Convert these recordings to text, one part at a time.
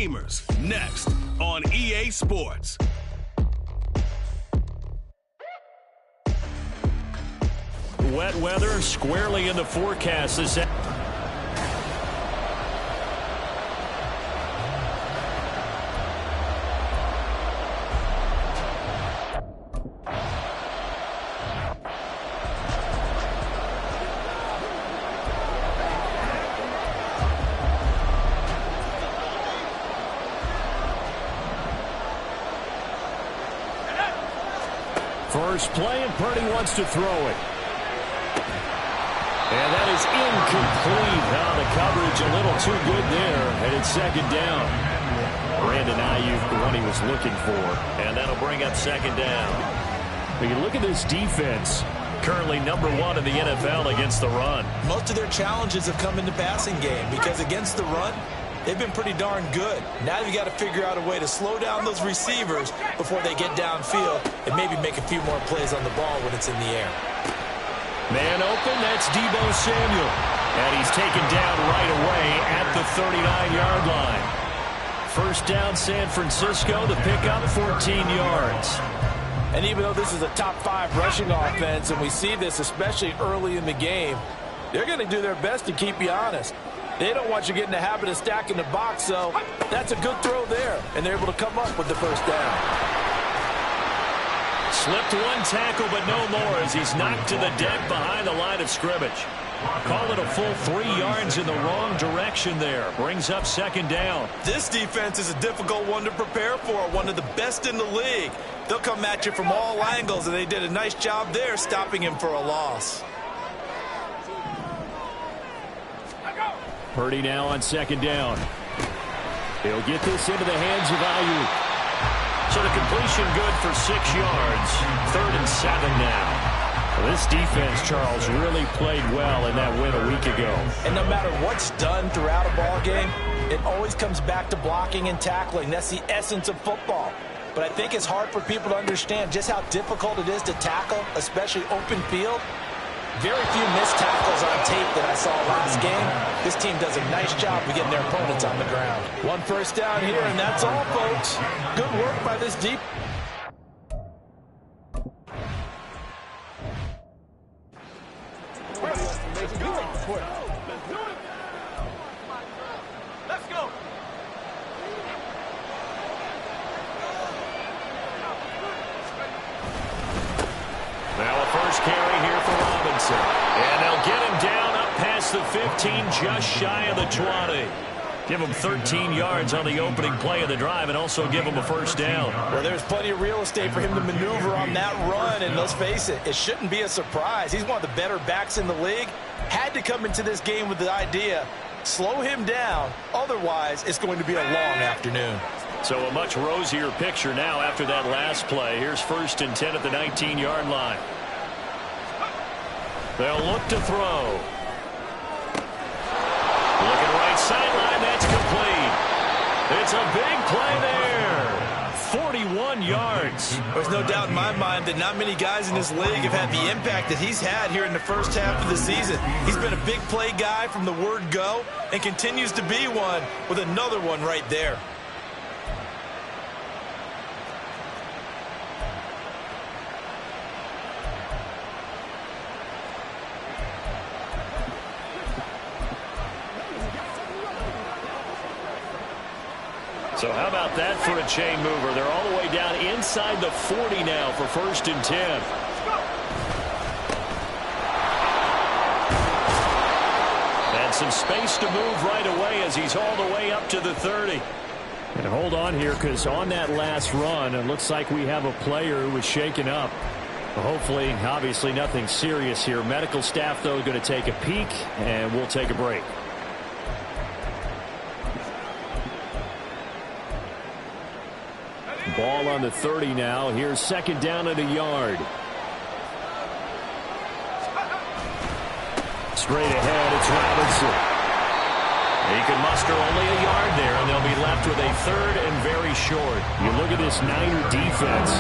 Gamers, next on EA Sports. Wet weather squarely in the forecast this first play, and Purdy wants to throw it. And that is incomplete. The coverage a little too good there, and it's second down. Brandon Ayuk, the one he was looking for, and that'll bring up second down. But you look at this defense, currently number 1 in the NFL against the run. Most of their challenges have come in the passing game because against the run, they've been pretty darn good. Now you've got to figure out a way to slow down those receivers before they get downfield and maybe make a few more plays on the ball when it's in the air. Man open, that's Deebo Samuel. And he's taken down right away at the 39-yard line. First down, San Francisco, the pickup, 14 yards. And even though this is a top 5 rushing offense, and we see this especially early in the game, they're going to do their best to keep you honest. They don't want you getting the habit of stacking the box, so that's a good throw there, and they're able to come up with the first down. Slipped one tackle, but no more as he's knocked to the deck behind the line of scrimmage. Call it a full 3 yards in the wrong direction there. Brings up second down. This defense is a difficult one to prepare for, one of the best in the league. They'll come at you from all angles, and they did a nice job there stopping him for a loss. Purdy now on second down. He'll get this into the hands of Ayuk. So the completion good for 6 yards. 3rd and 7 now. Well, this defense, Charles, really played well in that win a week ago. And no matter what's done throughout a ball game, it always comes back to blocking and tackling. That's the essence of football. But I think it's hard for people to understand just how difficult it is to tackle, especially open field. Very few missed tackles on tape that I saw last game. This team does a nice job of getting their opponents on the ground. 1 first down here, and that's all, folks. Good work by this deep. Let's go. Now a first carry here for Robinson. And they'll get him down up past the 15, just shy of the 20. Give him 13 yards on the opening play of the drive and also give him a first down. Well, there's plenty of real estate for him to maneuver on that run, and let's face it, it shouldn't be a surprise. He's one of the better backs in the league. Had to come into this game with the idea, slow him down, otherwise it's going to be a long afternoon. So a much rosier picture now after that last play. Here's 1st and 10 at the 19-yard line. They'll look to throw. Looking right sideline, that's complete. It's a big play there. 41 yards. There's no doubt in my mind that not many guys in this league have had the impact that he's had here in the first half of the season. He's been a big play guy from the word go and continues to be one with another one right there. So how about that for a chain mover? They're all the way down inside the 40 now for 1st and 10. And some space to move right away as he's all the way up to the 30. And hold on here, because on that last run, it looks like we have a player who was shaken up. Hopefully, obviously nothing serious here. Medical staff, though, going to take a peek, and we'll take a break. Ball on the 30 now. Here's 2nd down and a yard. Straight ahead, it's Robinson. He can muster only a yard there, and they'll be left with a 3rd and very short. You look at this Niner defense.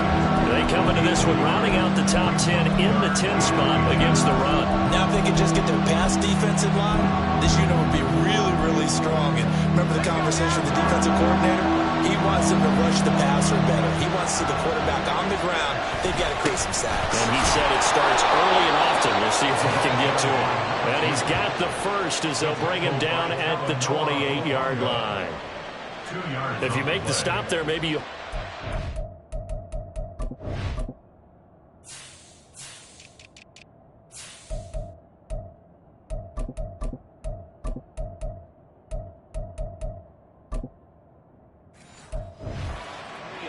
They come into this one rounding out the top 10 in the 10 spot against the run. Now if they could just get their pass defense in line, this unit would be really, really strong. And remember the conversation with the defensive coordinator? wants them to rush the passer better. He wants to see the quarterback on the ground. They've got to create some sacks. And he said it starts early and often. We'll see if they can get to him. And he's got the first as they'll bring him down at the 28-yard line. If you make the stop there, maybe you...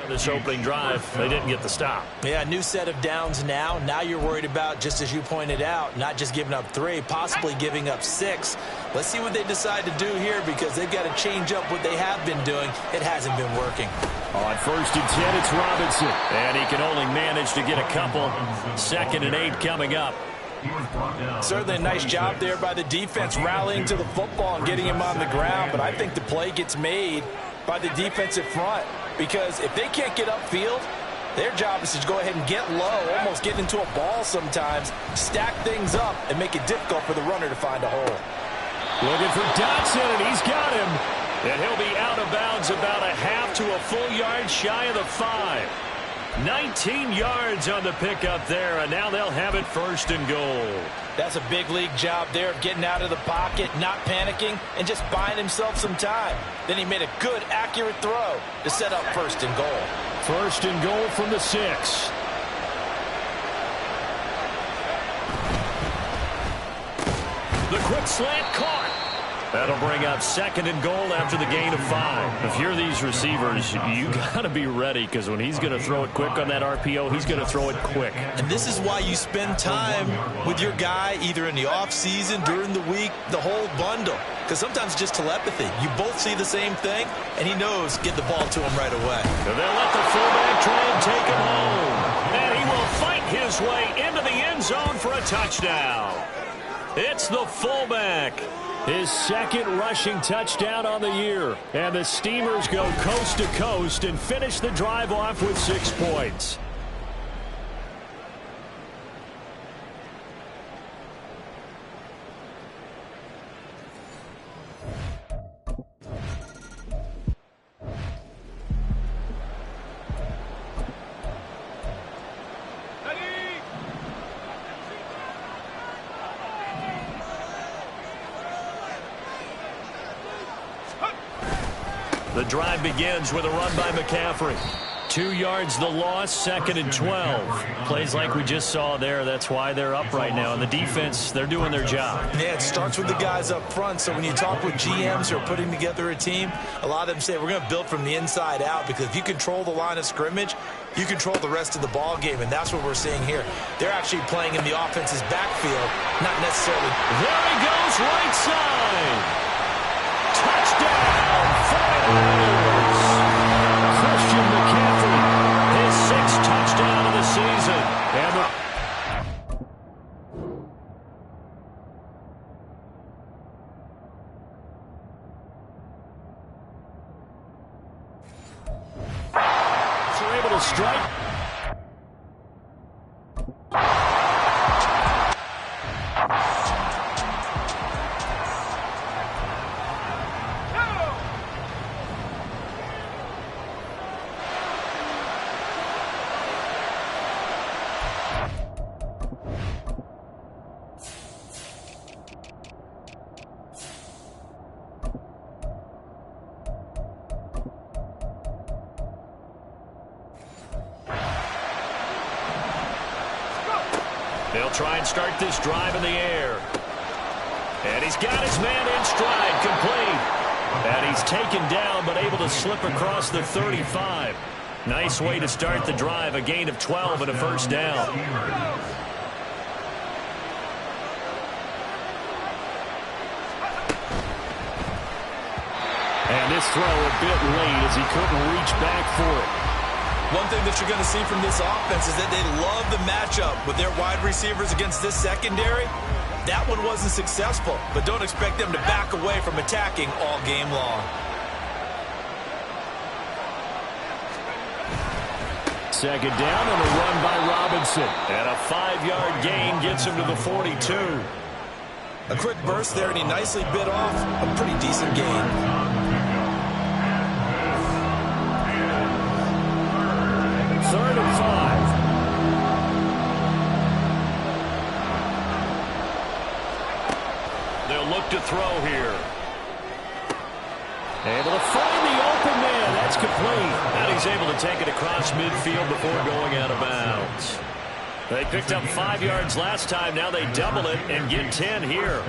This opening drive, they didn't get the stop. Yeah, new set of downs now. Now you're worried about, just as you pointed out, not just giving up 3, possibly giving up 6. Let's see what they decide to do here, because they've got to change up what they have been doing. It hasn't been working. On 1st and 10, it's Robinson. And he can only manage to get a couple. 2nd and 8 coming up. Certainly a nice job there by the defense rallying to the football and getting him on the ground. But I think the play gets made by the defensive front, because if they can't get upfield, their job is to go ahead and get low, almost get into a ball sometimes, stack things up, and make it difficult for the runner to find a hole. Looking for Dotson, and he's got him. And he'll be out of bounds about a half to a full yard shy of the 5. 19 yards on the pickup there, and now they'll have it 1st and goal. That's a big league job there of getting out of the pocket, not panicking, and just buying himself some time. Then he made a good, accurate throw to set up 1st and goal. 1st and goal from the 6. The quick slant caught. That'll bring up 2nd and goal after the gain of 5. If you're these receivers, you got to be ready, because when he's going to throw it quick on that RPO, he's going to throw it quick. And this is why you spend time with your guy either in the offseason, during the week, the whole bundle. Because sometimes it's just telepathy. You both see the same thing, and he knows get the ball to him right away. So they'll let the fullback try and take him home. And he will fight his way into the end zone for a touchdown. It's the fullback. His 2nd rushing touchdown on the year. And the Steamers go coast to coast and finish the drive off with 6 points. The drive begins with a run by McCaffrey. 2 yards the loss, 2nd and 12. Plays like we just saw there. That's why they're up right now. And the defense, they're doing their job. Yeah, it starts with the guys up front. So when you talk with GMs who are putting together a team, a lot of them say we're going to build from the inside out, because if you control the line of scrimmage, you control the rest of the ball game. And that's what we're seeing here. They're actually playing in the offense's backfield, not necessarily. There he goes, right side. Touchdown. Christian McCaffrey, his 6th touchdown of the season. And they're able to strike. They'll try and start this drive in the air. And he's got his man in stride, complete. And he's taken down, but able to slip across the 35. Nice way to start the drive, a gain of 12 and a 1st down. And this throw a bit late as he couldn't reach back for it. One thing that you're going to see from this offense is that they love the matchup with their wide receivers against this secondary. That one wasn't successful, but don't expect them to back away from attacking all game long. 2nd down and a run by Robinson. And a 5-yard gain gets him to the 42. A quick burst there, and he nicely bit off a pretty decent gain. back to throw here. Able to find the open man. That's complete. And he's able to take it across midfield before going out of bounds. They picked up 5 yards last time. Now they double it and get 10 here.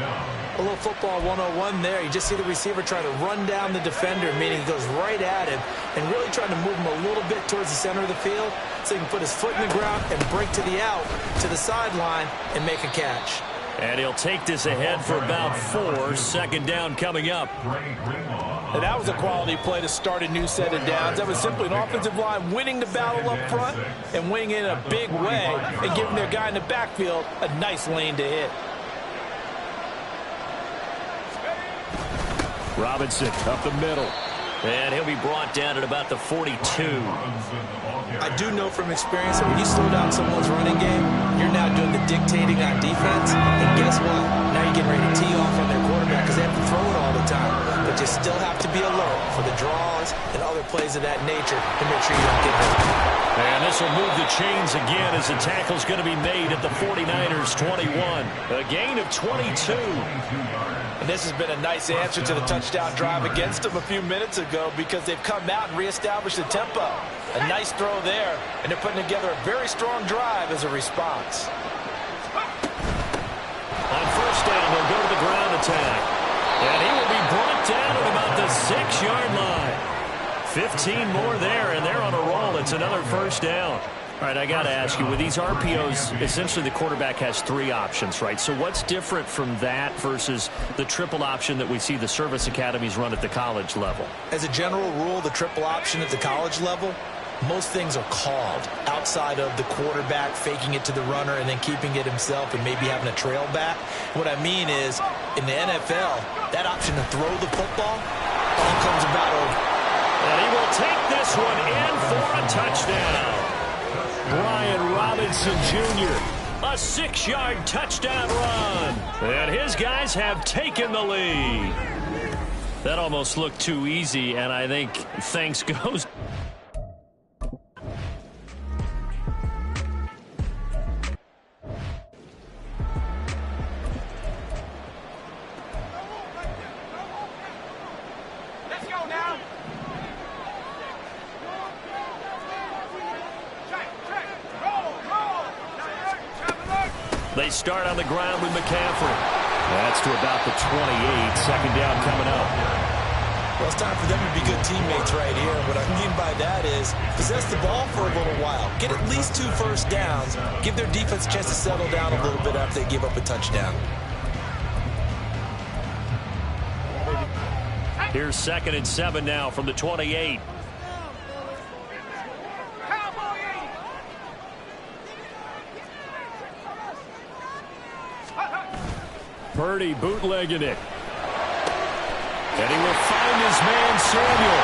A little football 101 there. You just see the receiver try to run down the defender, meaning he goes right at him and really trying to move him a little bit towards the center of the field so he can put his foot in the ground and break to the out, to the sideline, and make a catch. And he'll take this ahead for about 4. Second down coming up. And that was a quality play to start a new set of downs. That was simply an offensive line winning the battle up front and winning in a big way and giving their guy in the backfield a nice lane to hit. Robinson up the middle. And he'll be brought down at about the 42. I do know from experience that when you slow down someone's running game, you're now doing the dictating on defense. And guess what? Now you're getting ready to tee off on their quarterback because they have to throw it all the time. But you still have to be alert for the draws and other plays of that nature to make sure you don't get hurt. And this will move the chains again as the tackle's going to be made at the 49ers 21. A gain of 22. And this has been a nice answer to the touchdown drive against them a few minutes ago because they've come out and reestablished the tempo. A nice throw there, and they're putting together a very strong drive as a response. On first down, they'll go to the ground attack. And he will be brought down at about the 6-yard line. 15 more there, and they're on a roll. It's another first down. All right, I got to ask you, with these RPOs, essentially the quarterback has 3 options, right? So what's different from that versus the triple option that we see the service academies run at the college level? As a general rule, the triple option at the college level, most things are called outside of the quarterback faking it to the runner and then keeping it himself and maybe having a trail back. What I mean is, in the NFL, that option to throw the football all comes about over. And he will take this one in for a touchdown. Brian Robinson Jr., a 6-yard touchdown run. And his guys have taken the lead. That almost looked too easy, and I think thanks goes. They start on the ground with McCaffrey. That's to about the 28. Second down coming up. Well, it's time for them to be good teammates right here. What I mean by that is possess the ball for a little while. Get at least 2 first downs. Give their defense a chance to settle down a little bit after they give up a touchdown. Here's 2nd and 7 now from the 28. Purdy bootlegging it. And he will find his man Samuel.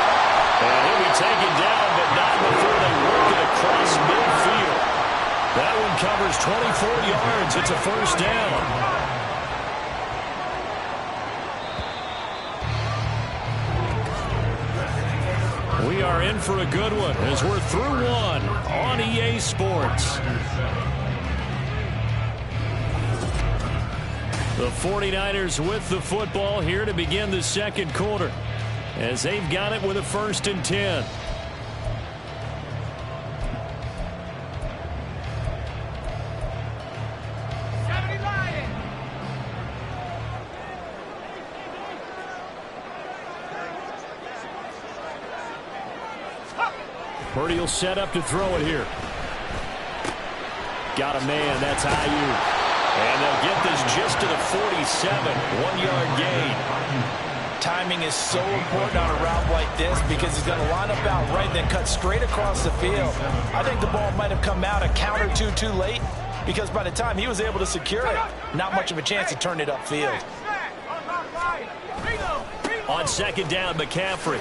And he'll be taken down, but not before they work it across midfield. That one covers 24 yards. It's a first down. We are in for a good one as we're through one on EA Sports. The 49ers with the football here to begin the second quarter as they've got it with a 1st and 10. Purdy will set up to throw it here. Got a man. That's Ayuk. And they'll get this just to the 47. 1-yard gain. Timing is so important on a route like this because he's going to line up out right, then cut straight across the field. I think the ball might have come out a count or two too late because by the time he was able to secure it, not much of a chance to turn it upfield. On 2nd down, McCaffrey.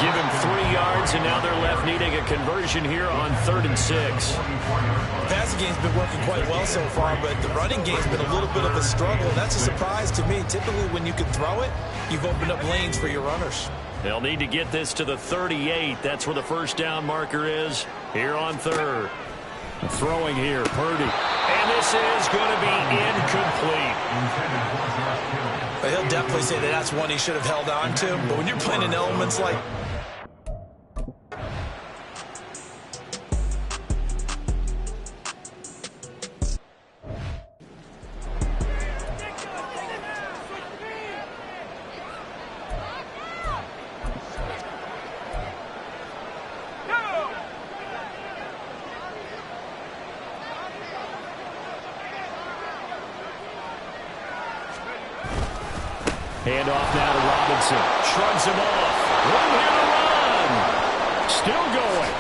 Give him 3 yards, and now they're left needing a conversion here on 3rd and 6. The passing game's been working quite well so far, but the running game's been a little bit of a struggle. That's a surprise to me. Typically, when you can throw it, you've opened up lanes for your runners. They'll need to get this to the 38. That's where the first down marker is here on 3rd. Throwing here, Purdy. And this is going to be incomplete. He'll definitely say that that's one he should have held on to. But when you're playing in elements like... Hand off now to Robinson. Shrugs him off. One-hitter run. Still going.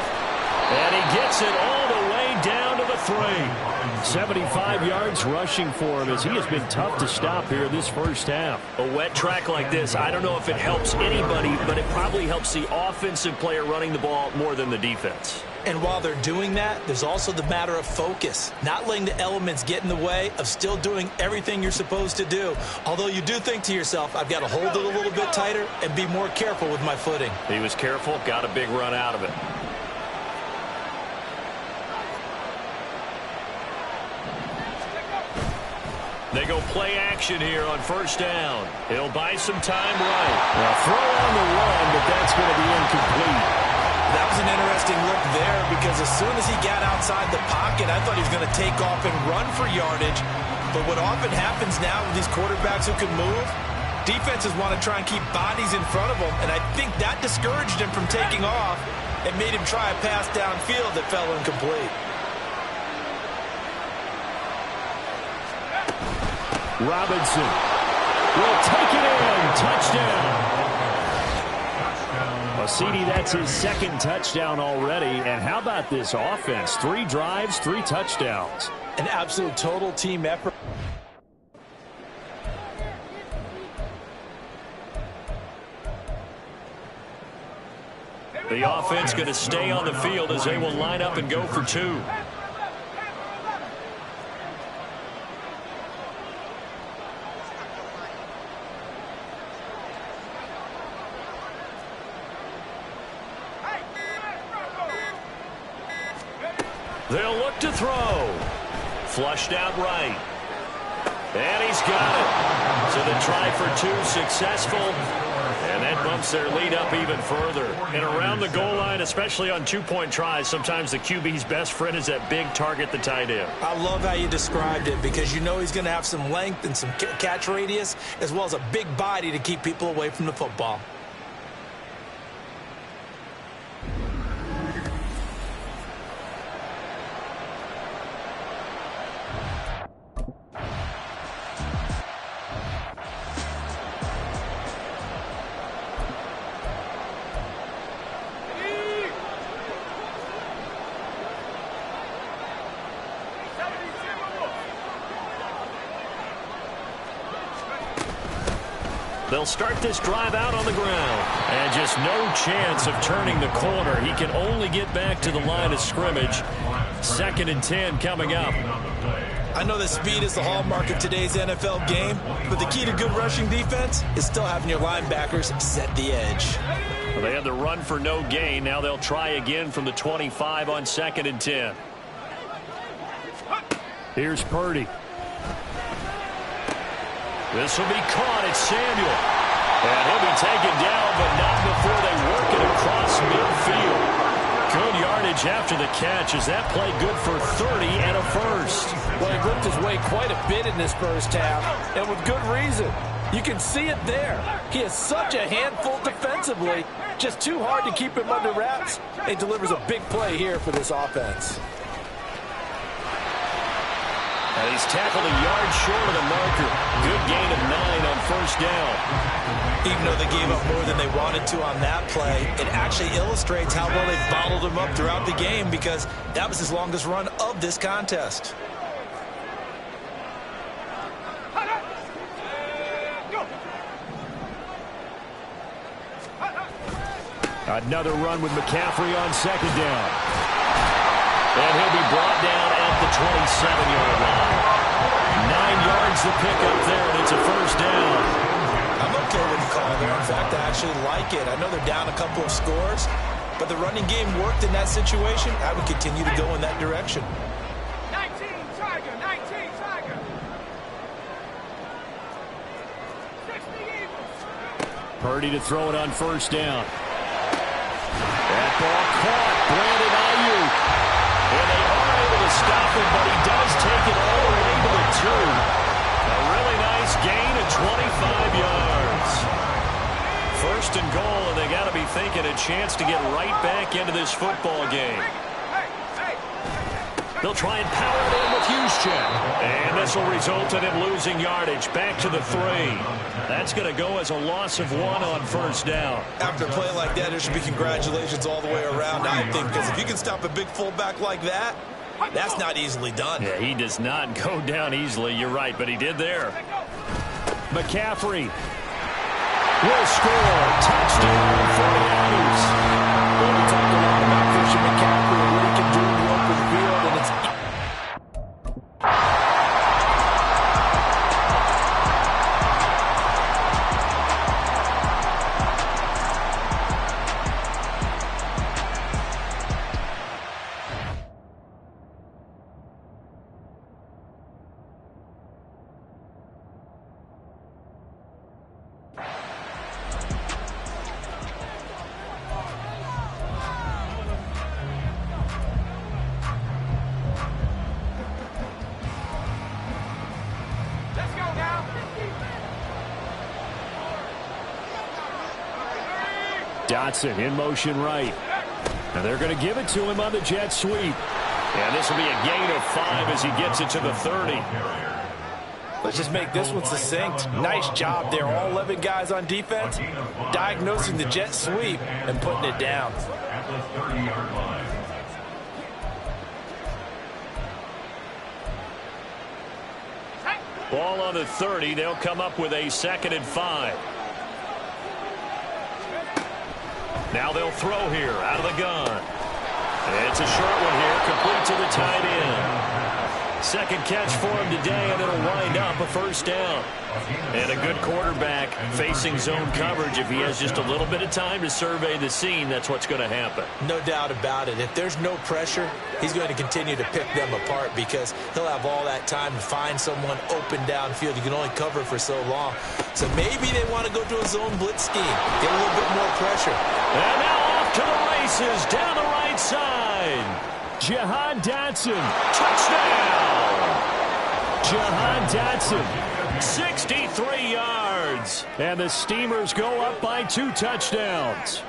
And he gets it all the way down to the 3. 75 yards rushing for him as he has been tough to stop here this first half. A wet track like this, I don't know if it helps anybody, but it probably helps the offensive player running the ball more than the defense. And while they're doing that, there's also the matter of focus. Not letting the elements get in the way of still doing everything you're supposed to do. Although you do think to yourself, I've got to hold it a little bit tighter and be more careful with my footing. He was careful, got a big run out of it. They go play action here on first down. He'll buy some time right. Well, throw on the run, but that's going to be incomplete. That was an interesting look there because as soon as he got outside the pocket, I thought he was going to take off and run for yardage. But what often happens now with these quarterbacks who can move, defenses want to try and keep bodies in front of them, and I think that discouraged him from taking off and made him try a pass downfield that fell incomplete. Robinson will take it in. Touchdown. Well, CD, that's his second touchdown already. And how about this offense? 3 drives, 3 touchdowns. An absolute total team effort. The offense going to stay on the field as they will line up and go for 2. They'll look to throw. Flushed out right. And he's got it. So the try for 2 successful. And that bumps their lead up even further. And around the goal line, especially on 2-point tries, sometimes the QB's best friend is that big target, the tight end. I love how you described it because you know he's going to have some length and some catch radius as well as a big body to keep people away from the football. They'll start this drive out on the ground. And just no chance of turning the corner. He can only get back to the line of scrimmage. 2nd and 10 coming up. I know that speed is the hallmark of today's NFL game, but the key to good rushing defense is still having your linebackers set the edge. Well, they had the run for no gain. Now they'll try again from the 25 on 2nd and 10. Here's Purdy. This will be caught. It's Samuel. And he'll be taken down, but not before they work it across midfield. Good yardage after the catch. Is that play good for 30 and a first? Well, he worked his way quite a bit in this first half, and with good reason. You can see it there. He is such a handful defensively. Just too hard to keep him under wraps. He delivers a big play here for this offense. And he's tackled a yard short of the marker. Good gain of 9 on first down. Even though they gave up more than they wanted to on that play, it actually illustrates how well they bottled him up throughout the game because that was his longest run of this contest. Another run with McCaffrey on 2nd down. And he'll be brought down at the 27-yard line. 9 yards to pick up there, and it's a first down. I'm okay with the call there. In fact, I actually like it. I know they're down a couple of scores, but the running game worked in that situation. I would continue to go in that direction. 19 Tiger, 19 Tiger. 60 Eagles. Purdy to throw it on first down. That ball caught. Brandon Ayuk. And they are able to stop him, but he does take it all the way to the 2. A really nice gain of 25 yards. First and goal, and they got to be thinking a chance to get right back into this football game. They'll try and power it in with Juszczyk. And this will result in him losing yardage back to the 3. That's going to go as a loss of 1 on first down. After a play like that, there should be congratulations all the way around, I think, because if you can stop a big fullback like that, that's not easily done. Yeah, he does not go down easily. You're right, but he did there. McCaffrey will score. Touchdown, 49ers. Well, we talked a lot about Christian McCaffrey and what he can do in the open field, and it's Dotson in motion right. And they're going to give it to him on the jet sweep. And this will be a gain of 5 as he gets it to the 30. Let's just make this one succinct. Nice job there. All 11 guys on defense diagnosing the jet sweep and putting it down. Ball on the 30. They'll come up with a 2nd and 5. Now they'll throw here out of the gun. It's a short one here, complete to the tight end. 2nd catch for him today, and it'll wind up a first down. And a good quarterback facing zone coverage. If he has just a little bit of time to survey the scene, that's what's going to happen. No doubt about it. If there's no pressure, he's going to continue to pick them apart because he'll have all that time to find someone open downfield. You can only cover for so long. So maybe they want to go to a zone blitz scheme, get a little bit more pressure. And now off to the races down the right side. Jahan Dotson, touchdown! Jahan Dotson, 63 yards. And the Steamers go up by 2 touchdowns.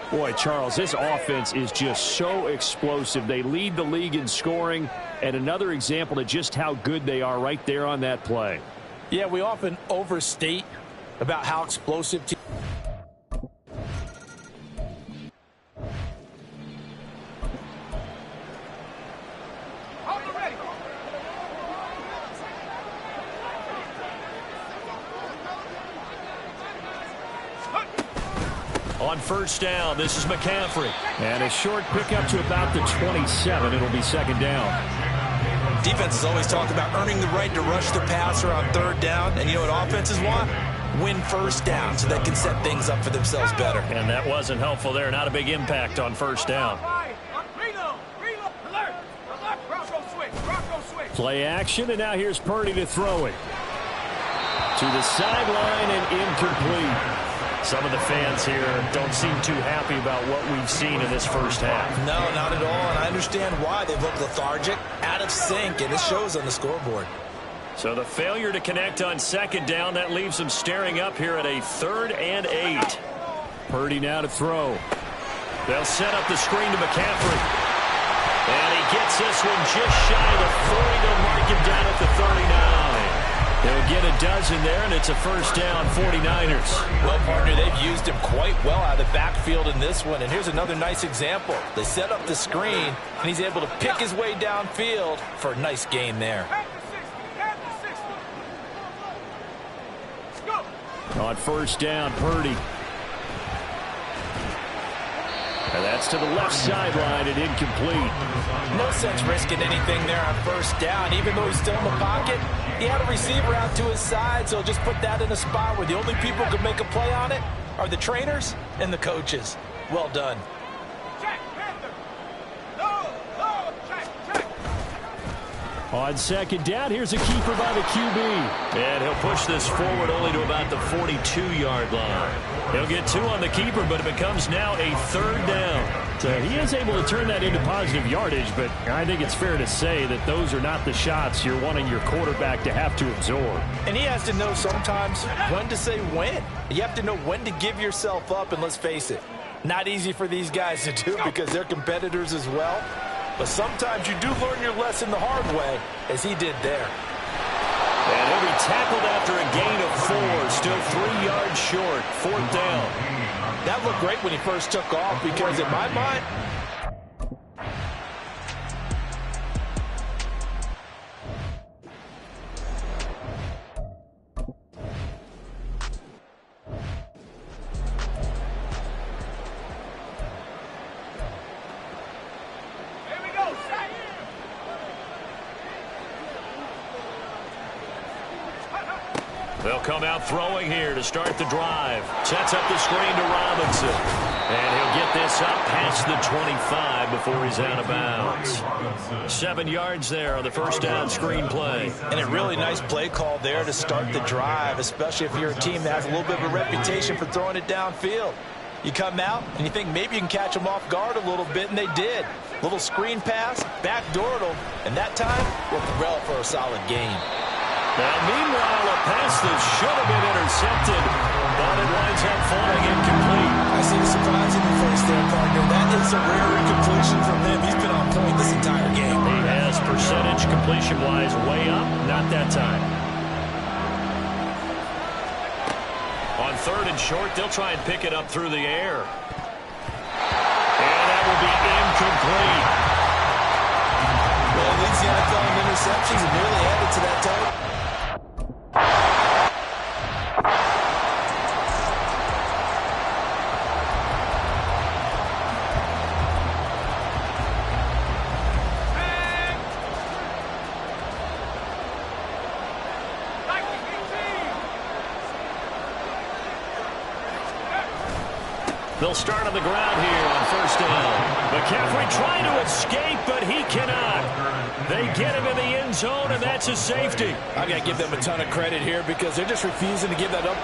Boy, Charles, this offense is just so explosive. They lead the league in scoring, and another example of just how good they are right there on that play. Yeah, we often overstate about how explosive teams. On first down, this is McCaffrey. And a short pickup to about the 27. It'll be 2nd down. Defenses always talk about earning the right to rush the passer on 3rd down. And you know what offenses want? Win first down so they can set things up for themselves better. And that wasn't helpful there. Not a big impact on first down. Play action, and now here's Purdy to throw it. To the sideline and incomplete. Some of the fans here don't seem too happy about what we've seen in this first half. No, not at all, and I understand why. They've looked lethargic, out of sync, and it shows on the scoreboard. So the failure to connect on 2nd down, that leaves them staring up here at a 3rd and 8. Purdy now to throw. They'll set up the screen to McCaffrey. And he gets this one just shy of the 40. They'll mark him down at the 39. They'll get a dozen there, and it's a first down, 49ers. Well, partner, they've used him quite well out of the backfield in this one. And here's another nice example. They set up the screen, and he's able to pick his way downfield for a nice gain there. On first down, Purdy. And that's to the left sideline and incomplete. No sense risking anything there on first down. Even though he's still in the pocket, he had a receiver out to his side, so just put that in a spot where the only people who could make a play on it are the trainers and the coaches. Well done. Check, Panther. No, no, check, check. On second down, here's a keeper by the QB. And he'll push this forward only to about the 42-yard line. He'll get 2 on the keeper, but it becomes now a 3rd down. So he is able to turn that into positive yardage, but I think it's fair to say that those are not the shots you're wanting your quarterback to have to absorb. And he has to know sometimes when to say when. You have to know when to give yourself up, and let's face it, not easy for these guys to do because they're competitors as well. But sometimes you do learn your lesson the hard way, as he did there. And he'll be tackled after a gain of 4, still 3 yards short, 4th down. That looked great when he first took off because in my mind, Here we go, set. They'll come out throwing here to start the drive. Sets up the screen to Robinson. And he'll get this up past the 25 before he's out of bounds. 7 yards there on the first down screen play. and a really nice play call there to start the drive, especially if you're a team that has a little bit of a reputation for throwing it downfield. You come out and you think maybe you can catch them off guard a little bit, and they did. Little screen pass, backdoored them, and that time, worked well for a solid gain. Now, meanwhile, a pass that should have been intercepted, but it winds up falling incomplete. I see the surprise in your face there, partner. That is a rare incompletion from him. He's been on point this entire game. He has percentage completion-wise way up, not that time. On 3rd and short, they'll try and pick it up through the air. And that will be incomplete. Well, he leads the NFL in interceptions and nearly added to that total. They'll start on the ground here on 1st down. McCaffrey trying to escape, but he cannot. They get him in the end zone, and that's a safety. I've got to give them a ton of credit here because they're just refusing to give that up.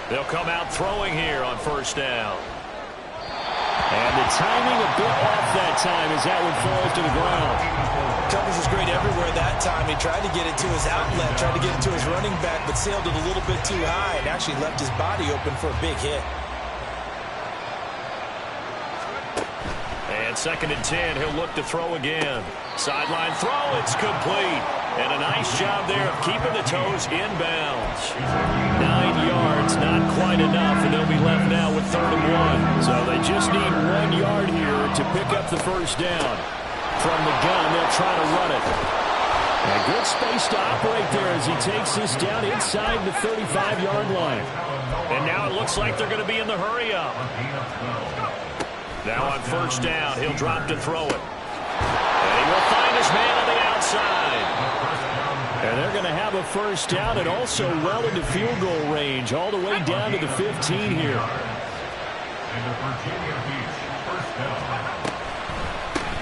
They'll come out throwing here on 1st down. And the timing a bit off that time as that one falls to the ground. Coverage was great everywhere that time. He tried to get it to his outlet, tried to get it to his running back, but sailed it a little bit too high and actually left his body open for a big hit. And 2nd and 10, he'll look to throw again. Sideline throw, it's complete. And a nice job there of keeping the toes inbounds. 9 yards, not quite enough, and they'll be left now with 3rd and 1. So they just need 1 yard here to pick up the 1st down. From the gun, they'll try to run it. A good space to operate there as he takes this down inside the 35-yard line. And now it looks like they're going to be in the hurry-up. Now on 1st down, he'll drop to throw it. And he will find his man on the outside. And they're going to have a 1st down and also well into field goal range, all the way down to the 15 here.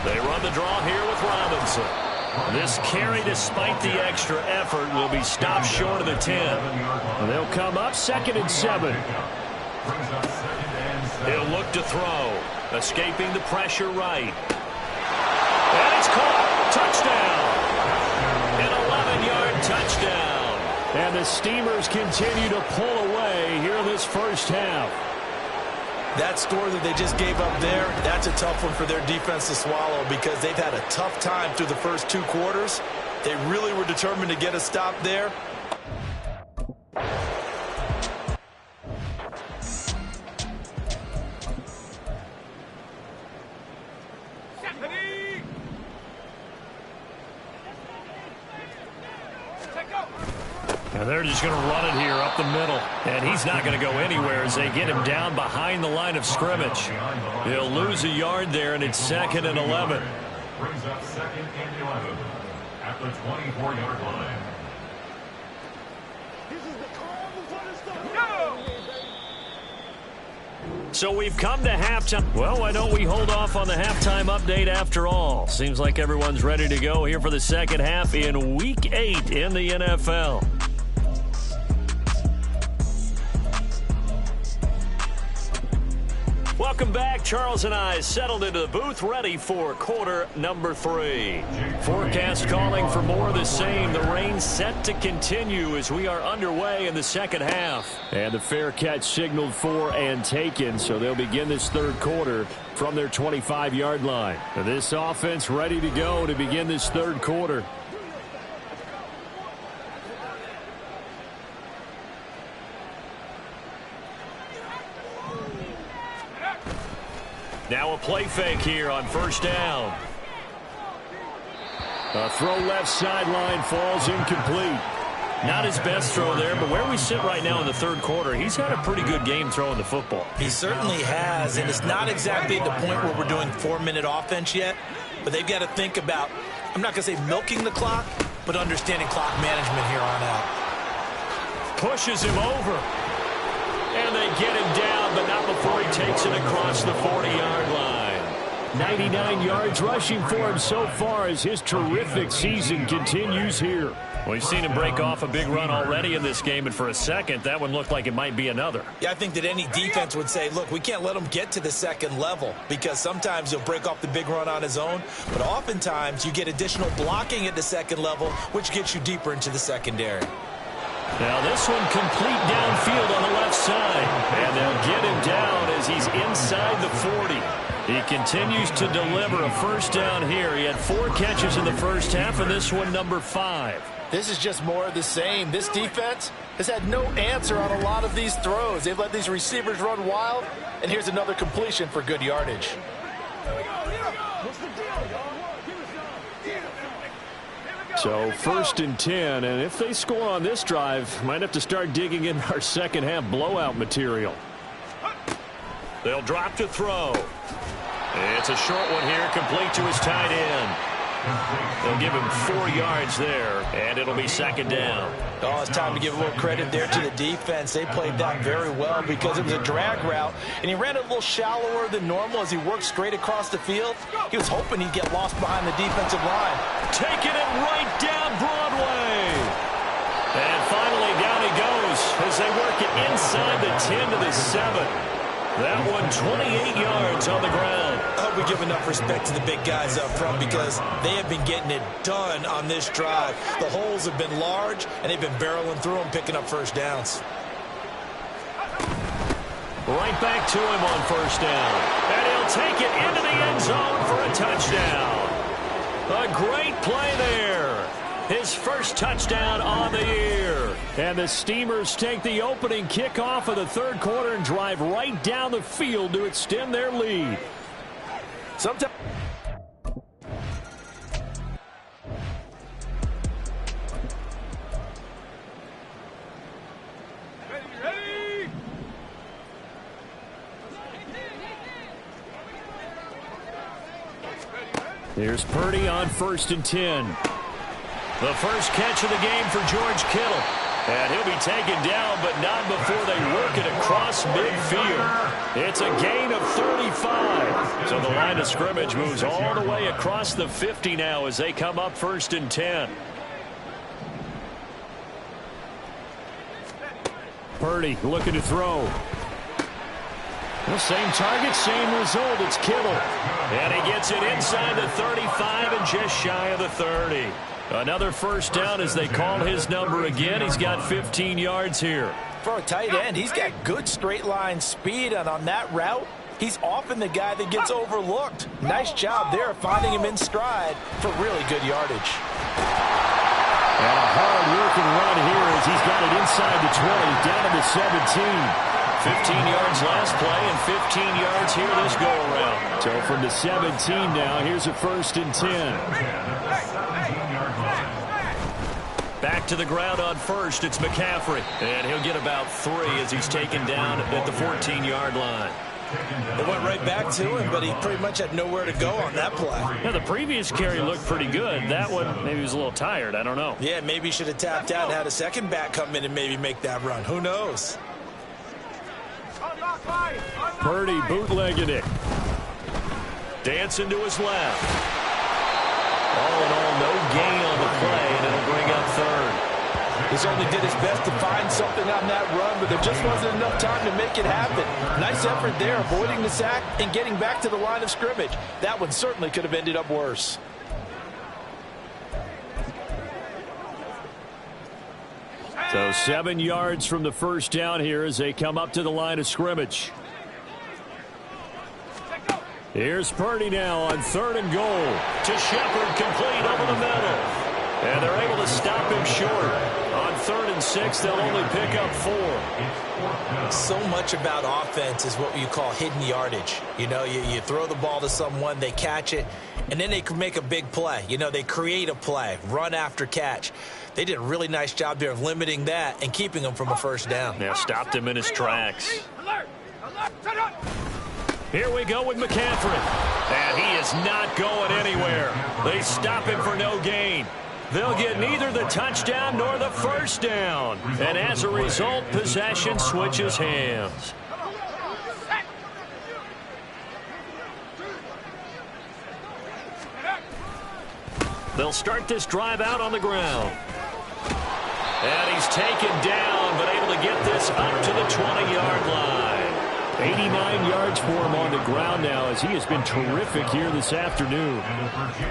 They run the draw here with Robinson. This carry, despite the extra effort, will be stopped short of the 10. And they'll come up 2nd and 7. He'll look to throw, escaping the pressure right. And it's caught. Touchdown. An 11-yard touchdown. And the Steamers continue to pull away here in this 1st half. That score that they just gave up there, that's a tough one for their defense to swallow because they've had a tough time through the first 2 quarters. They really were determined to get a stop there. And they're just going to run it here up the middle. And he's not going to go anywhere as they get him down behind the line of scrimmage. He'll lose a yard there, and it's 2nd and 11. Brings up 2nd and 11 at the 24-yard line. So we've come to halftime. Well, why don't we hold off on the halftime update after all? Seems like everyone's ready to go here for the second half in Week 8 in the NFL. Welcome back. Charles and I settled into the booth ready for quarter number 3. Forecast calling for more of the same. The rain set to continue as we are underway in the second half. And the fair catch signaled for and taken, so they'll begin this third quarter from their 25-yard line. This offense ready to go to begin this third quarter. Now a play fake here on first down. A throw left sideline falls incomplete. Not his best throw there, but where we sit right now in the third quarter, he's had a pretty good game throwing the football. He certainly has, and it's not exactly at the point where we're doing 4-minute offense yet, but they've got to think about, I'm not going to say milking the clock, but understanding clock management here on out. Pushes him over. And they get him down, but not before he takes it across the 40-yard line. 99 yards rushing for him so far as his terrific season continues here. We've seen him break off a big run already in this game, and for a second, that one looked like it might be another. Yeah, I think that any defense would say, look, we can't let him get to the second level because sometimes he'll break off the big run on his own, but oftentimes you get additional blocking at the second level, which gets you deeper into the secondary. Now this one complete downfield on the left side. And they'll get him down as he's inside the 40. He continues to deliver a first down here. He had 4 catches in the first half, and this one number 5. This is just more of the same. This defense has had no answer on a lot of these throws. They've let these receivers run wild, and here's another completion for good yardage. So 1st and 10, and if they score on this drive, might have to start digging in our second half blowout material. They'll drop to throw. It's a short one here, complete to his tight end. They'll give him 4 yards there, and it'll be second down. Oh, it's time to give a little credit there to the defense. They played that very well because it was a drag route, and he ran it a little shallower than normal as he worked straight across the field. He was hoping he'd get lost behind the defensive line. Taking it right down Broadway. And finally down he goes as they work it inside the 10 to the 7. That one 28 yards on the ground. I hope we give enough respect to the big guys up front because they have been getting it done on this drive. The holes have been large, and they've been barreling through them, picking up first downs. Right back to him on first down. And he'll take it into the end zone for a touchdown. A great play there. His first touchdown on the year. And the Steamers take the opening kickoff of the third quarter and drive right down the field to extend their lead. Sometimes Ready? Here's Purdy on 1st and 10. The first catch of the game for George Kittle. And he'll be taken down, but not before they work it across midfield. It's a gain of 35. So the line of scrimmage moves all the way across the 50 now as they come up 1st and 10. Purdy looking to throw. The same target, same result. It's Kittle. And he gets it inside the 35 and just shy of the 30. Another first down as they call his number again. He's got 15 yards here. For a tight end, he's got good straight line speed, and on that route, he's often the guy that gets overlooked. Nice job there finding him in stride for really good yardage. And a hard-working run here as he's got it inside the 20, down to the 17. 15 yards last play and 15 yards here this go-around. So from the 17 now, here's a 1st and 10. Back to the ground on first. It's McCaffrey. And he'll get about 3 as he's taken down at the 14-yard line. It went right back to him, but he pretty much had nowhere to go on that play. Yeah, the previous carry looked pretty good. That one, maybe he was a little tired. I don't know. Yeah, maybe he should have tapped out and had a second back come in and maybe make that run. Who knows? Purdy bootlegging it. Dancing to his left. All in all, no gain on the play, and it'll bring up third. He certainly did his best to find something on that run, but there just wasn't enough time to make it happen. Nice effort there, avoiding the sack and getting back to the line of scrimmage. That one certainly could have ended up worse. So 7 yards from the first down here as they come up to the line of scrimmage. Here's Purdy now on 3rd and goal. To Shepard, complete over the middle. And they're able to stop him short. On 3rd and 6, they'll only pick up 4. So much about offense is what you call hidden yardage. You know, you throw the ball to someone, they catch it, and then they can make a big play. You know, they create a play, run after catch. They did a really nice job there of limiting that and keeping him from a first down. Now stopped him in his tracks. Here we go with McCaffrey. And he is not going anywhere. They stop him for no gain. They'll get neither the touchdown nor the first down. And as a result, possession switches hands. They'll start this drive out on the ground. And he's taken down, but able to get this up to the 20-yard line. 89 yards for him on the ground now as he has been terrific here this afternoon.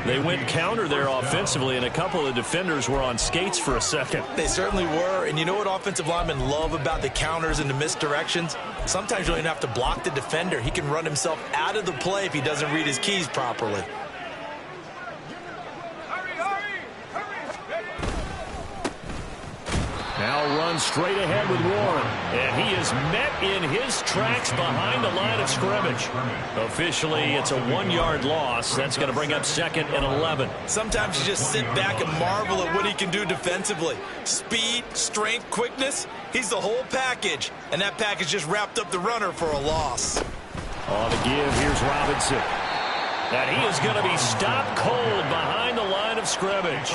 They went counter there offensively, and a couple of defenders were on skates for a second. They certainly were, and you know what offensive linemen love about the counters and the misdirections? Sometimes you don't even have to block the defender. He can run himself out of the play if he doesn't read his keys properly. Now runs straight ahead with Warren. And he is met in his tracks behind the line of scrimmage. Officially, it's a 1-yard loss. That's going to bring up 2nd and 11. Sometimes you just sit back and marvel at what he can do defensively. Speed, strength, quickness, he's the whole package. And that package just wrapped up the runner for a loss. On the give, here's Robinson. And he is going to be stopped cold behind the line of scrimmage.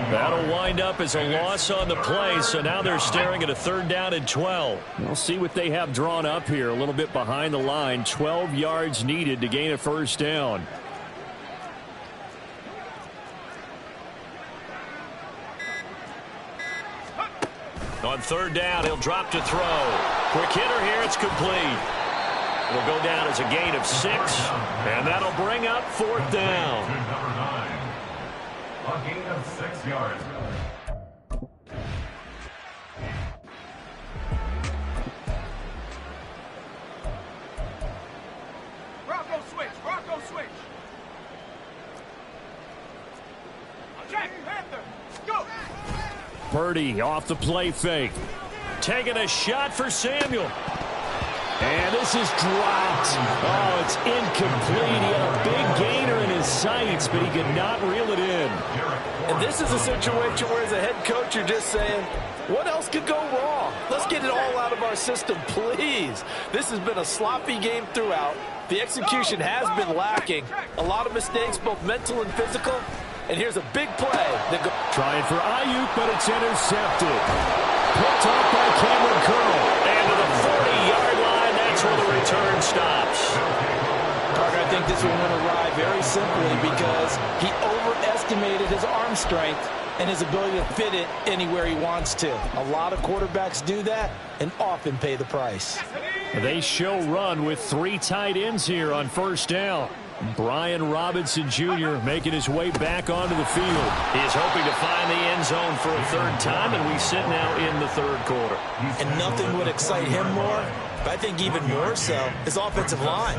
That'll wind up as a loss on the play, so now they're staring at a 3rd down and 12. We'll see what they have drawn up here. A little bit behind the line. 12 yards needed to gain a first down. On 3rd down, he'll drop to throw. Quick hitter here, it's complete. It'll go down as a gain of 6, and that'll bring up 4th down. Number 9. A gain of 6 yards. Bronco switch, Bronco switch. Jack Panther, go. Purdy off the play fake. Taking a shot for Samuel. And this is dropped. Oh, it's incomplete. He had a big gainer in his sights, but he could not reel it in. And this is a situation where as a head coach you're just saying, what else could go wrong? Let's get it all out of our system, please. This has been a sloppy game throughout. The execution has been lacking. A lot of mistakes, both mental and physical. And here's a big play. Trying for Ayuk, but it's intercepted. Picked off by Cameron Curl. And to the 40-yard line, that's where the return stops. Parker, I think this one went awry very simply because he overestimated his arm strength and his ability to fit it anywhere he wants to. A lot of quarterbacks do that and often pay the price. They show run with 3 tight ends here on first down. Brian Robinson Jr. making his way back onto the field. He's hoping to find the end zone for a 3rd time, and we sit now in the 3rd quarter. And nothing would excite him more, but I think even more so, his offensive line.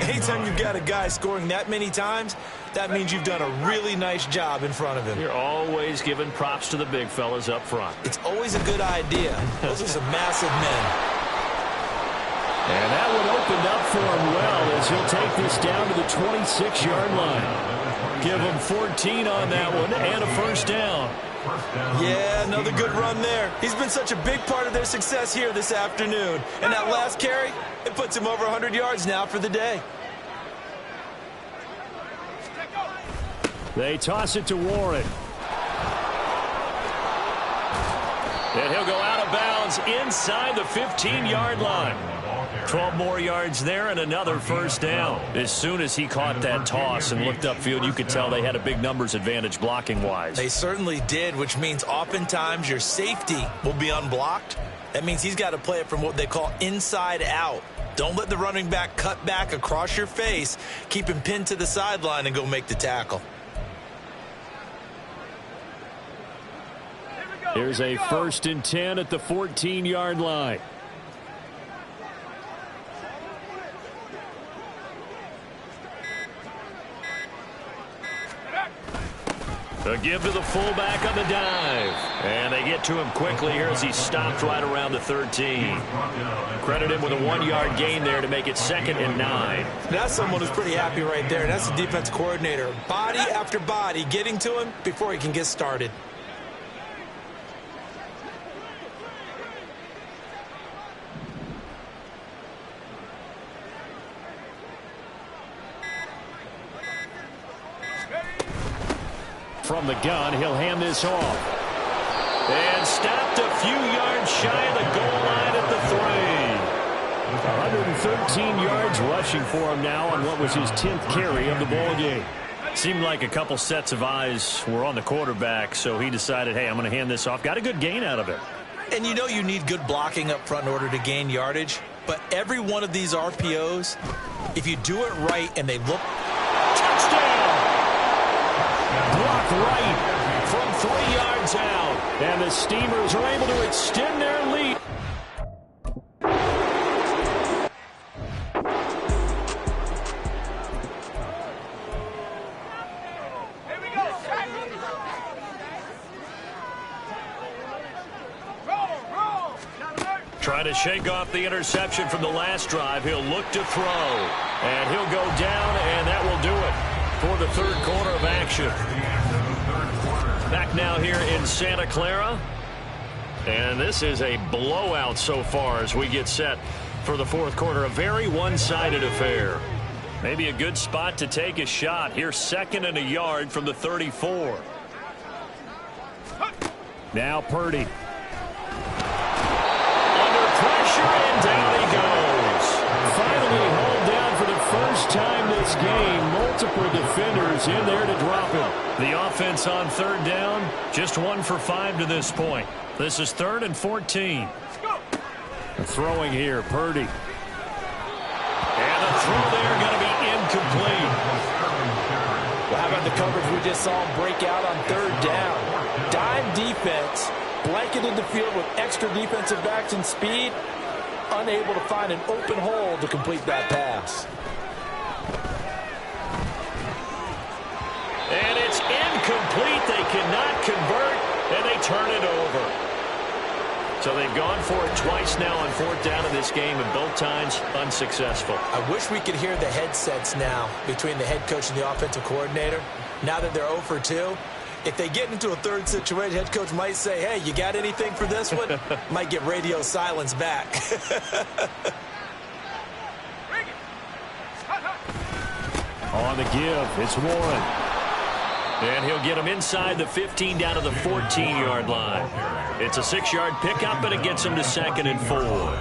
Anytime you've got a guy scoring that many times, that means you've done a really nice job in front of him. You're always giving props to the big fellas up front. It's always a good idea. Those are some massive men. And that one opened up for him well as he'll take this down to the 26-yard line. give him 14 on that one and a first down. Yeah, another good run there. He's been such a big part of their success here this afternoon. And that last carry, it puts him over 100 yards now for the day. They toss it to Warren. And he'll go out of bounds inside the 15-yard line. 12 more yards there and another first down. As soon as he caught that toss and looked upfield, you could tell they had a big numbers advantage blocking-wise. They certainly did, which means oftentimes your safety will be unblocked. That means he's got to play it from what they call inside out. Don't let the running back cut back across your face. Keep him pinned to the sideline and go make the tackle. Here's a 1st and 10 at the 14-yard line. A give to the fullback on the dive. And they get to him quickly here as he stopped right around the 13. Credit him with a 1-yard gain there to make it 2nd and 9. That's someone who's pretty happy right there. That's the defense coordinator. Body after body getting to him before he can get started. From the gun, he'll hand this off. And stopped a few yards shy of the goal line at the 3. 113 yards rushing for him now on what was his 10th carry of the ball game. Seemed like a couple sets of eyes were on the quarterback, so he decided, hey, I'm going to hand this off. Got a good gain out of it. And you know you need good blocking up front in order to gain yardage. But every one of these RPOs, if you do it right and they look... Touchdown! Blocked right from 3 yards out. And the Steamers are able to extend their lead. Here we go. Roll. Trying to shake off the interception from the last drive. He'll look to throw. And he'll go down, and that will do it for the 3rd quarter of action. Back now here in Santa Clara. And this is a blowout so far as we get set for the 4th quarter. A very one-sided affair. Maybe a good spot to take a shot. Here 2nd and a yard from the 34. Now Purdy. Under pressure, and down he goes. Finally hauled down for the first time this game. Multiple defenders in there to drop him. The offense on 3rd down, just 1 for 5 to this point. This is 3rd and 14. Throwing here, Purdy. And the throw there going to be incomplete. Well, how about the coverage we just saw him break out on 3rd down? Dime defense, blanketed the field with extra defensive backs and speed, unable to find an open hole to complete that pass. And it's incomplete. They cannot convert, and they turn it over. So they've gone for it twice now on 4th down in this game, and both times unsuccessful. I wish we could hear the headsets now between the head coach and the offensive coordinator. Now that they're 0 for 2, if they get into a 3rd situation, head coach might say, hey, you got anything for this one? Might get radio silence back. On the give, it's Warren. And he'll get him inside the 15 down to the 14-yard line. It's a 6-yard pickup, and it gets him to 2nd and 4. A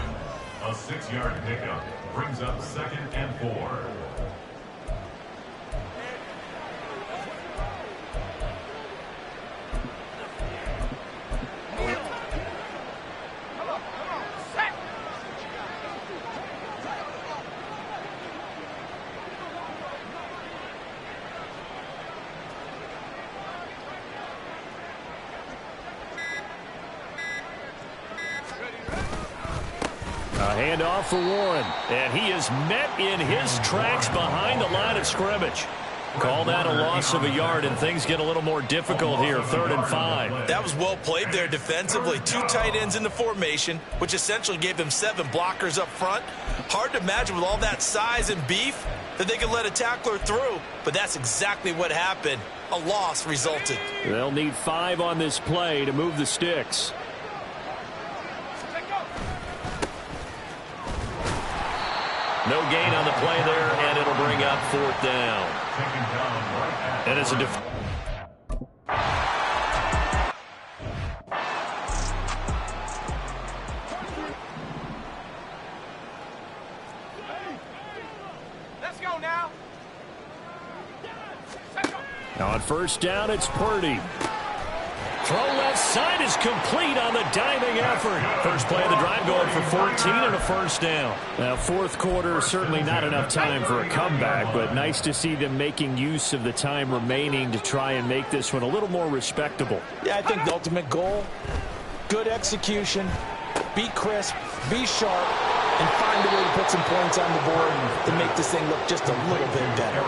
6-yard pickup brings up 2nd and 4. Handoff for Warren, and he is met in his tracks behind the line of scrimmage. Call that a loss of a yard, and things get a little more difficult here, 3rd and 5. That was well played there defensively. 2 tight ends in the formation, which essentially gave them 7 blockers up front. Hard to imagine with all that size and beef, that they could let a tackler through, but that's exactly what happened. A loss resulted. They'll need 5 on this play to move the sticks. No gain on the play there, and it'll bring up 4th down. And it's a Let's go now. On 1st down, it's Purdy. Throw left side is complete on the diving effort. First play of the drive going for 14 and a 1st down. Now, 4th quarter, certainly not enough time for a comeback, but nice to see them making use of the time remaining to try and make this one a little more respectable. Yeah, I think the ultimate goal, good execution, be crisp, be sharp, and find a way to put some points on the board to make this thing look just a little bit better.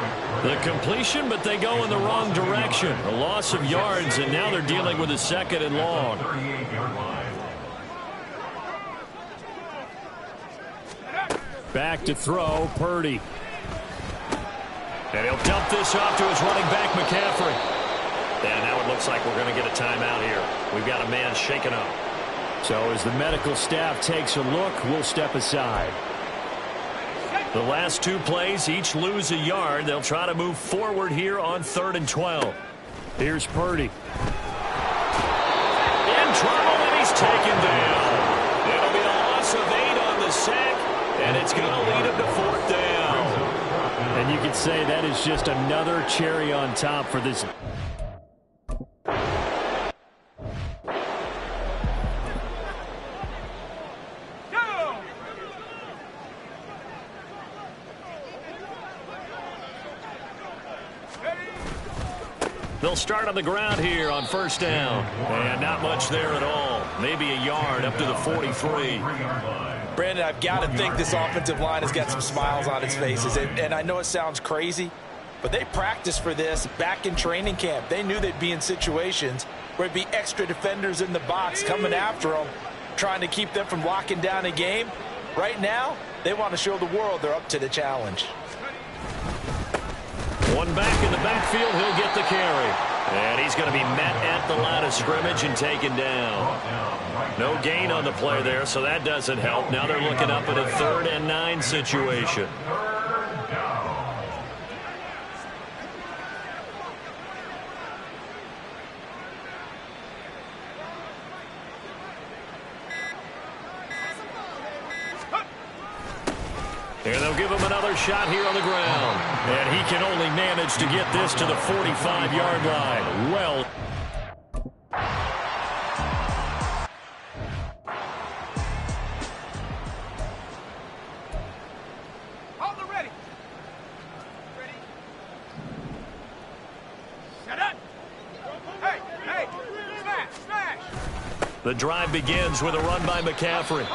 The completion, but they go in the wrong direction. A loss of yards, and now they're dealing with a 2nd and long. Back to throw, Purdy. And he'll dump this off to his running back, McCaffrey. And now it looks like we're going to get a timeout here. We've got a man shaken up. So as the medical staff takes a look, we'll step aside. The last 2 plays each lose a yard. They'll try to move forward here on 3rd and 12. Here's Purdy. In trouble, and he's taken down. It'll be a loss of 8 on the sack, and it's going to lead him to 4th down. And you could say that is just another cherry on top for this. They'll start on the ground here on 1st down. And not much there at all. Maybe a yard up to the 43. Brandon, I've got to think this offensive line has got some smiles on its faces. And I know it sounds crazy, but they practiced for this back in training camp. They knew they'd be in situations where it'd be extra defenders in the box coming after them, trying to keep them from locking down a game. Right now, they want to show the world they're up to the challenge. One back in the backfield, he'll get the carry. And he's going to be met at the line of scrimmage and taken down. No gain on the play there, so that doesn't help. Now they're looking up at a 3rd and 9 situation. And they'll give him another shot here on the ground. And he can only manage to get this to the 45-yard line. Well. Hold it ready. Ready. Set up. Hey, hey. Smash, smash. The drive begins with a run by McCaffrey.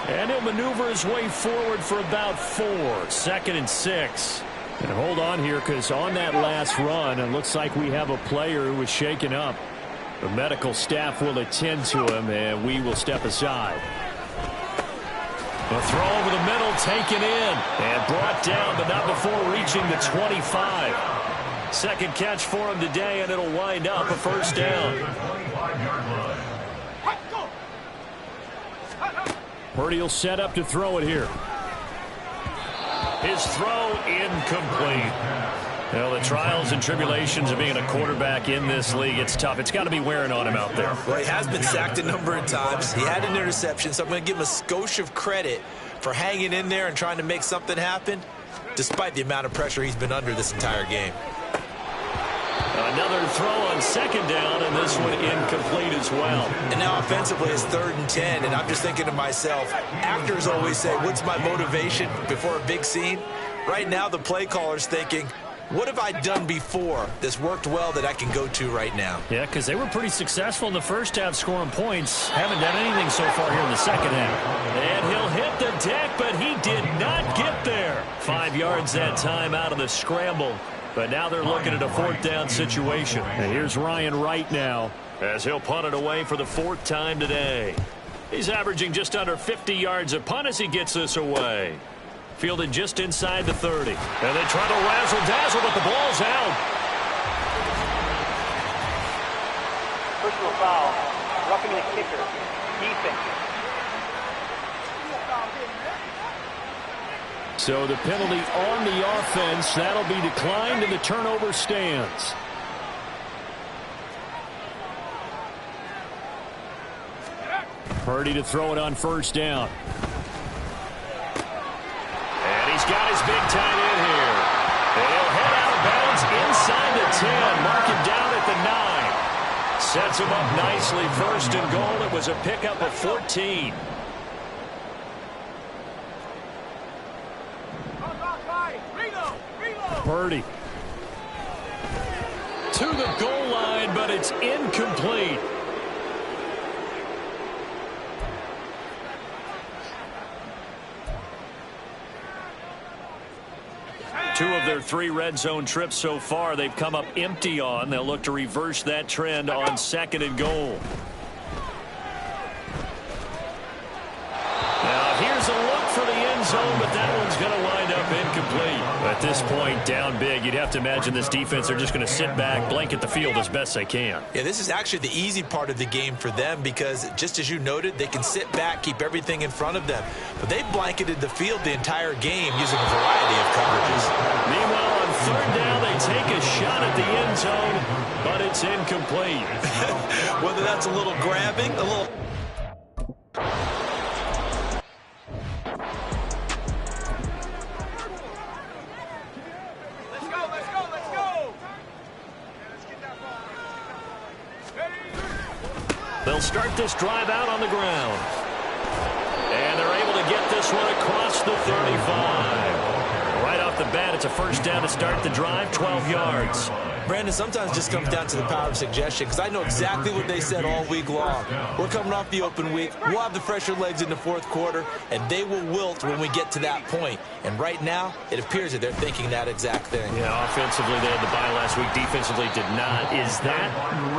And he'll maneuver his way forward for about 4. 2nd and 6. And hold on here, because on that last run, it looks like we have a player who was shaken up. The medical staff will attend to him, and we will step aside. The throw over the middle, taken in, and brought down, but not before reaching the 25. 2nd catch for him today, and it'll wind up a 1st down. Purdy will set up to throw it here. His throw incomplete. Well, the trials and tribulations of being a quarterback in this league, it's tough. It's got to be wearing on him out there. Well, he has been sacked a number of times. He had an interception, so I'm going to give him a skosh of credit for hanging in there and trying to make something happen, despite the amount of pressure he's been under this entire game. Another throw on 2nd down, and this one incomplete as well. And now offensively it's 3rd and 10, and I'm just thinking to myself, actors always say, what's my motivation before a big scene? Right now the play caller's thinking, what have I done before that's worked well that I can go to right now? Yeah, because they were pretty successful in the first half scoring points. Haven't done anything so far here in the second half. And he'll hit the deck, but he did not get there. 5 yards that time out of the scramble. But now they're looking at a 4th down situation. And here's Ryan Wright now, as he'll punt it away for the 4th time today. He's averaging just under 50 yards a punt as he gets this away. Fielded just inside the 30. And they try to razzle-dazzle, but the ball's out. Personal foul. Roughing the kicker. Defense. So the penalty on the offense, that'll be declined and the turnover stands. Purdy to throw it on first down. And he's got his big tight end here. And he'll head out of bounds inside the 10. Mark him down at the 9. Sets him up nicely. First and goal. It was a pickup of 14. Purdy To the goal line, but it's incomplete. Two of their 3 red zone trips so far, they've come up empty on. They'll look to reverse that trend on second and goal. Now here's a look for the end zone, but that one's going to wind up incomplete. At this point, down big, you'd have to imagine this defense are just going to sit back, blanket the field as best they can. Yeah, this is actually the easy part of the game for them because, just as you noted, they can sit back, keep everything in front of them. But they blanketed the field the entire game using a variety of coverages. Meanwhile, on third down, they take a shot at the end zone, but it's incomplete. Whether that's a little grabbing, a little... They'll start this drive out on the ground. And they're able to get this one across the 35. Right off the bat, it's a first down to start the drive, 12 yards. Brandon, sometimes it just comes down to the power of suggestion because I know exactly what they said all week long. We're coming off the open week. We'll have the fresher legs in the fourth quarter, and they will wilt when we get to that point. And right now, it appears that they're thinking that exact thing. Yeah, offensively, they had the bye last week. Defensively, did not. Is that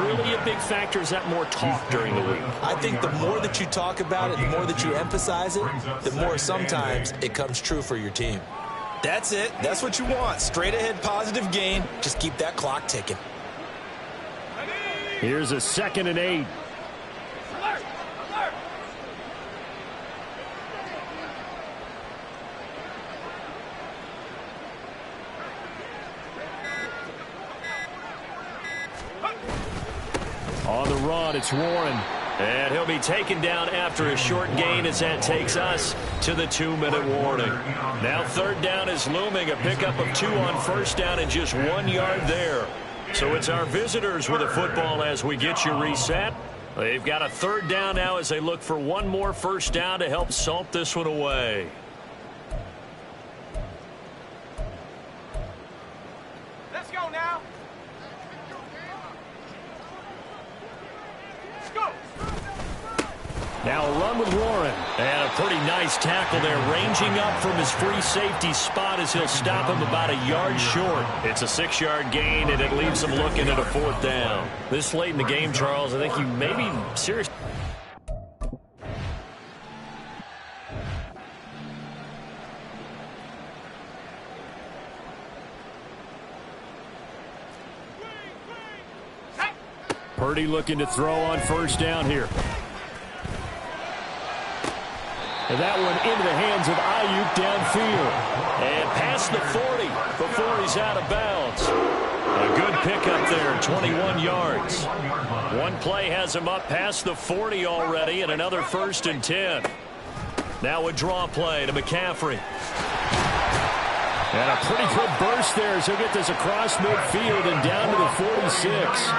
really a big factor? Is that more talk during the week? I think the more that you talk about it, the more that you emphasize it, the more sometimes it comes true for your team. That's it. That's what you want. Straight ahead positive gain. Just keep that clock ticking. Here's a 2nd and 8. On the run, it's Warren. And he'll be taken down after a short gain as that takes us to the 2-minute warning. Now third down is looming. A pickup of 2 on first down and just 1 yard there. So it's our visitors with a football as we get you reset. They've got a third down now as they look for one more first down to help salt this one away. Let's go now. Go. Now a run with Warren. And a pretty nice tackle there, ranging up from his free safety spot as he'll stop him about a yard short. It's a 6-yard gain, and it leaves him looking at a fourth down. This late in the game, Charles, I think you may be serious. Purdy looking to throw on first down here. And that one into the hands of Ayuk downfield. And past the 40 before he's out of bounds. A good pickup there, 21 yards. One play has him up past the 40 already, and another 1st and 10. Now a draw play to McCaffrey. And a pretty good burst there as he'll get this across midfield and down to the 46.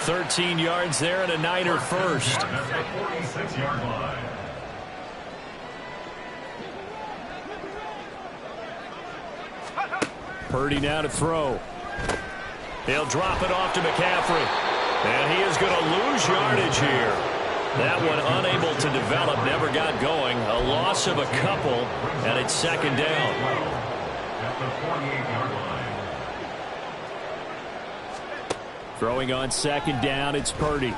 13 yards there and a Niner first. 46-yard line. Purdy now to throw. He'll drop it off to McCaffrey. And he is going to lose yardage here. That one unable to develop, never got going. A loss of a couple, and it's second down. At the 48-yard line. Throwing on second down, it's Purdy.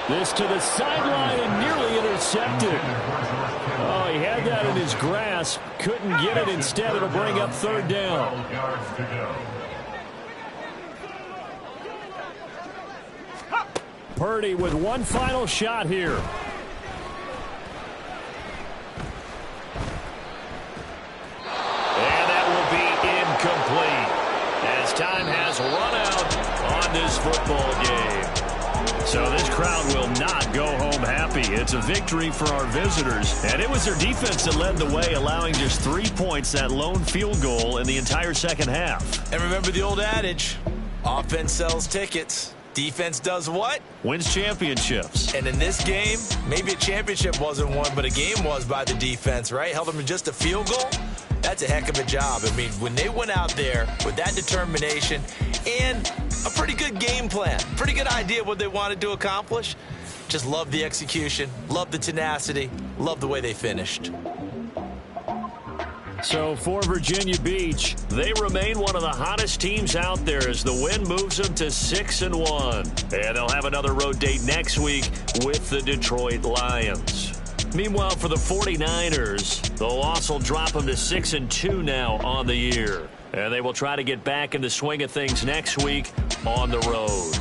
This to the sideline and nearly intercepted. Oh, he had that in his grasp. Couldn't get it. Instead, it'll bring up third down. Purdy with one final shot here. And that will be incomplete as time has run out on this football game. So this crowd will not go home happy. It's a victory for our visitors. And it was their defense that led the way, allowing just 3 points, that lone field goal in the entire second half. And remember the old adage, offense sells tickets. Defense does what? Wins championships. And in this game, maybe a championship wasn't won, but a game was by the defense, right? Held them to just a field goal. That's a heck of a job. I mean, when they went out there with that determination and a pretty good game plan, pretty good idea what they wanted to accomplish, just love the execution, love the tenacity, love the way they finished. So for Virginia Beach, they remain one of the hottest teams out there as the win moves them to 6-1. And they'll have another road date next week with the Detroit Lions. Meanwhile, for the 49ers, the loss will drop them to 6-2 now on the year. And they will try to get back in the swing of things next week on the road.